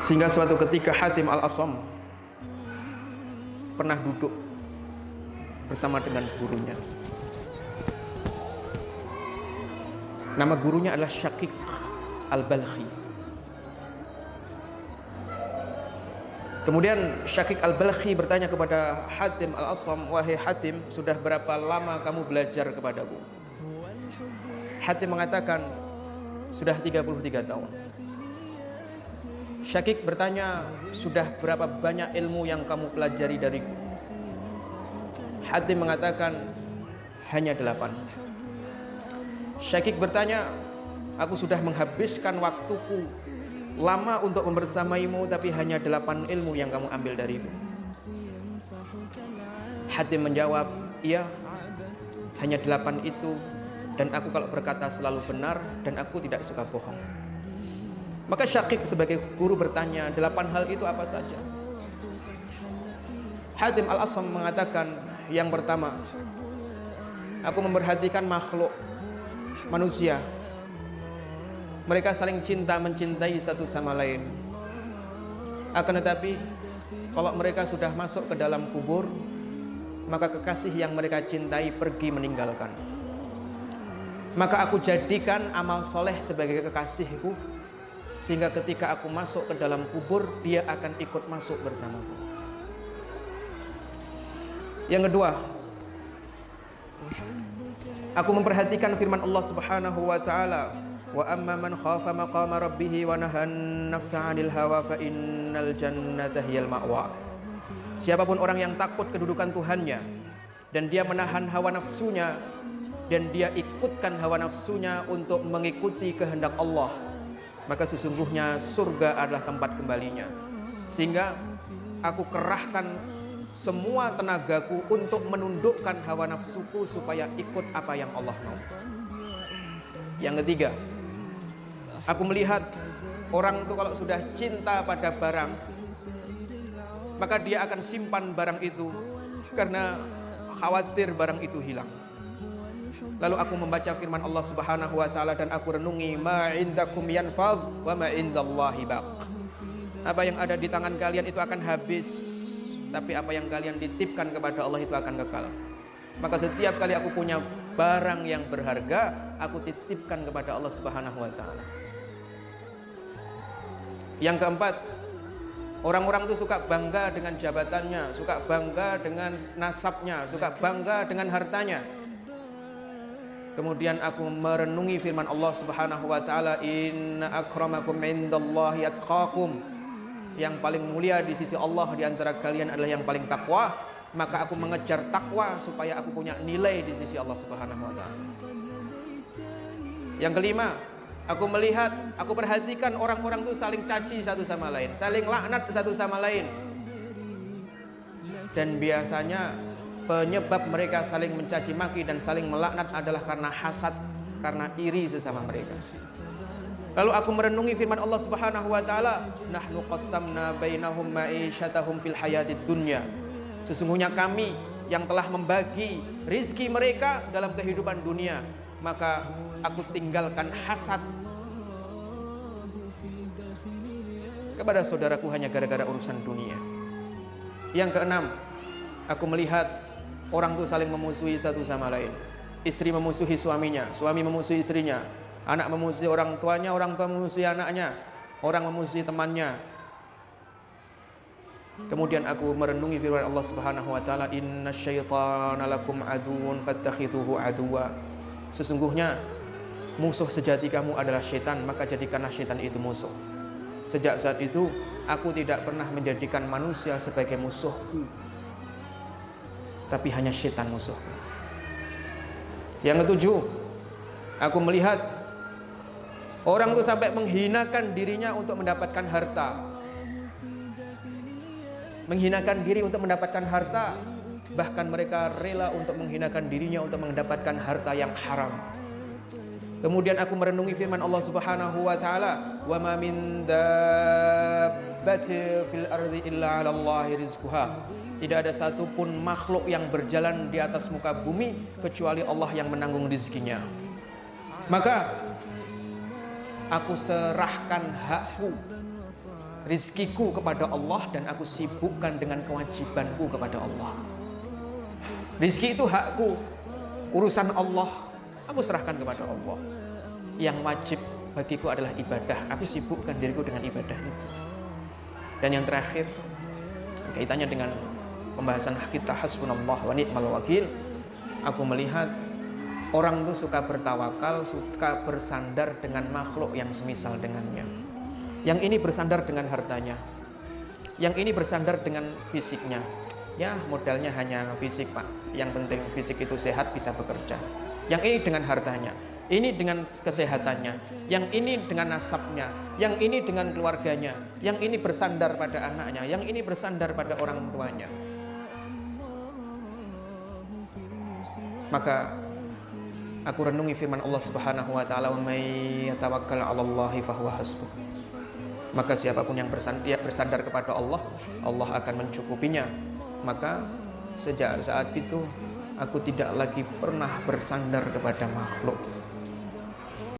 Sehingga suatu ketika Hatim Al-Asam pernah duduk bersama dengan gurunya. Nama gurunya adalah Syaqiq Al-Balkhi. Kemudian Syaqiq Al-Balkhi bertanya kepada Hatim Al-Asam, "Wahai Hatim, sudah berapa lama kamu belajar kepadaku?" Hatim mengatakan, "Sudah 33 tahun." Syaqiq bertanya, "Sudah berapa banyak ilmu yang kamu pelajari dariku?" Hatim mengatakan, "Hanya 8." Syaqiq bertanya, "Aku sudah menghabiskan waktuku lama untuk membersamaimu, tapi hanya 8 ilmu yang kamu ambil dariku." Hatim menjawab, "Iya, hanya 8 itu, dan aku kalau berkata selalu benar, dan aku tidak suka bohong." Maka Syaqiq sebagai guru bertanya, 8 hal itu apa saja? Hatim Al-Asam mengatakan, yang pertama, aku memperhatikan makhluk manusia. Mereka saling cinta mencintai satu sama lain. Akan tetapi, kalau mereka sudah masuk ke dalam kubur, maka kekasih yang mereka cintai pergi meninggalkan. Maka aku jadikan amal soleh sebagai kekasihku, sehingga ketika aku masuk ke dalam kubur, dia akan ikut masuk bersamaku. Yang kedua, aku memperhatikan firman Allah Subhanahu wa taala, "Wa amma man khafa maqama rabbih wa nahan nafsa 'anil hawa fa innal jannata hiyal ma'wa." Siapapun orang yang takut kedudukan Tuhannya dan dia menahan hawa nafsunya dan dia ikutkan hawa nafsunya untuk mengikuti kehendak Allah, maka sesungguhnya surga adalah tempat kembalinya. Sehingga aku kerahkan semua tenagaku untuk menundukkan hawa nafsuku supaya ikut apa yang Allah mau. Yang ketiga, aku melihat orang itu kalau sudah cinta pada barang, maka dia akan simpan barang itu karena khawatir barang itu hilang. Lalu aku membaca firman Allah Subhanahu wa taala dan aku renungi, "Ma indakum yanfad wa ma indallahi baq." Apa yang ada di tangan kalian itu akan habis, tapi apa yang kalian titipkan kepada Allah itu akan kekal. Maka setiap kali aku punya barang yang berharga, aku titipkan kepada Allah Subhanahu wa taala. Yang keempat, orang-orang itu suka bangga dengan jabatannya, suka bangga dengan nasabnya, suka bangga dengan hartanya. Kemudian aku merenungi firman Allah Subhanahu wa taala, "Inna akramakum indallahi atqakum." Yang paling mulia di sisi Allah di antara kalian adalah yang paling takwa. Maka aku mengejar takwa supaya aku punya nilai di sisi Allah Subhanahu wa taala. Yang kelima, aku melihat, aku perhatikan orang-orang itu saling caci satu sama lain, saling laknat satu sama lain. Dan biasanya penyebab mereka saling mencaci maki dan saling melaknat adalah karena hasad, karena iri sesama mereka. Lalu aku merenungi firman Allah Subhanahu wa taala, "Nahnu qassamna bainahum ma'isyatahum fil hayatid dunya." Sesungguhnya kami yang telah membagi rizki mereka dalam kehidupan dunia, maka aku tinggalkan hasad kepada saudaraku hanya gara-gara urusan dunia. Yang keenam, aku melihat orang itu saling memusuhi satu sama lain. Istri memusuhi suaminya, suami memusuhi istrinya, anak memusuhi orang tuanya, orang tua memusuhi anaknya, orang memusuhi temannya. Kemudian aku merenungi firman Allah Subhanahu wa taala, "Innasyaitana lakum aduwwun fattakhidhuhu aduwwa." Sesungguhnya musuh sejati kamu adalah syaitan, maka jadikanlah syaitan itu musuh. Sejak saat itu aku tidak pernah menjadikan manusia sebagai musuhku, tapi hanya syaitan musuh. Yang ketujuh, aku melihat orang itu sampai menghinakan dirinya untuk mendapatkan harta. Menghinakan diri untuk mendapatkan harta, bahkan mereka rela untuk menghinakan dirinya untuk mendapatkan harta yang haram. Kemudian aku merenungi firman Allah Subhanahu wa taala, "Wa ma min dabbatin fil ardi illa 'alallahi rizquha." Tidak ada satupun makhluk yang berjalan di atas muka bumi kecuali Allah yang menanggung rezekinya. Maka aku serahkan hakku rizkiku kepada Allah dan aku sibukkan dengan kewajibanku kepada Allah. Rizki itu hakku, urusan Allah aku serahkan kepada Allah. Yang wajib bagiku adalah ibadah, aku sibukkan diriku dengan ibadah itu. Dan yang terakhir, kaitannya dengan pembahasan kita hasbunallah wa ni'mal wakil, aku melihat orang itu suka bertawakal, suka bersandar dengan makhluk yang semisal dengannya. Yang ini bersandar dengan hartanya, yang ini bersandar dengan fisiknya. Ya, modalnya hanya fisik, Pak. Yang penting fisik itu sehat, bisa bekerja. Yang ini dengan hartanya, ini dengan kesehatannya, yang ini dengan nasabnya, yang ini dengan keluarganya, yang ini bersandar pada anaknya, yang ini bersandar pada orang tuanya. Maka aku renungi firman Allah Subhanahu wa taala, "Wa may yatawakkal 'alallahi fahuwa hasbuh." Maka siapapun yang bersandar kepada Allah, Allah akan mencukupinya. Maka sejak saat itu aku tidak lagi pernah bersandar kepada makhluk.